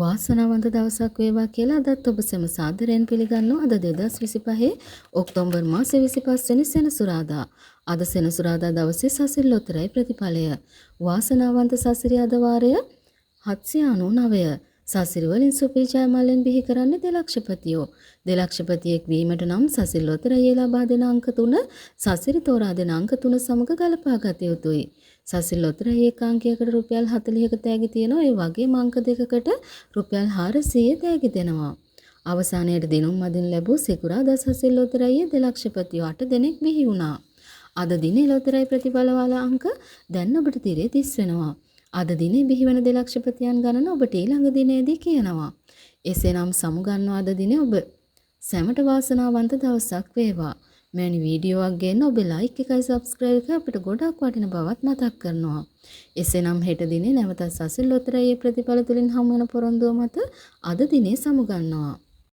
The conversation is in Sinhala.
වාසනාවන්ත දවසක් වේවා කියලා අදත් ඔබ සැම සාදරයෙන් පිළිගන්නවා. අද 2025 ඔක්තෝබර් මාසේ 25 වෙනි සෙනසුරාදා. අද සෙනසුරාදා දවසේ සසිල් ලොතරැයි ප්‍රතිඵලය. වාසනාවන්ත සසිරි අද වාරය 799. සසිරි වලින් සුපිරි ජයමාලෙන් බිහි කරන්නේ දෙලක්ෂපතියෝ. දෙලක්ෂපතියෙක් වීමට නම් සසිල් ලොතරැයි ලබා දෙන අංක 3 සසිරි තෝරා දෙන අංක 3 සමග ගලපා ගත යුතුයි. සසිල් ලොතරැයි ඒකාංකයකට රුපියල් 40ක තෑගි තියෙනවා. ඒ වගේම අංක දෙකකට රුපියල් 400 තෑගි දෙනවා. අවසානයේදී දිනුම් මදින් ලැබූ සිකුරාදා සසිල් ලොතරැයියේ දෙලක්ෂපතියෝ 8 දෙනෙක් බිහි වුණා. අද දිනේ ලොතරැයි ප්‍රතිඵලවල අංක දැන් ඔබට තිරේ 30 වෙනවා. අද දිනේ බිහිවන දෙලක්ෂපතියන් ගණන ඔබට ඊළඟ දිනේදී කියනවා. එසේනම් සමුගන්නවා අද දිනේ ඔබ සැමට වාසනාවන්ත දවසක් වේවා. මෙවැනි වීඩියෝවක් ගේන්න ඔබේ ලයික් එකයි සබ්ස්ක්‍රයිබ් එක අපිට ගොඩක් වටින බවත් මතක් කරනවා. එසේනම් හෙට දිනේ නැවතත් සසිල් ලොතරැයියේ ප්‍රතිඵල තුලින් හමු වෙන පොරොන්දුව මත අද දිනේ සමුගන්නවා.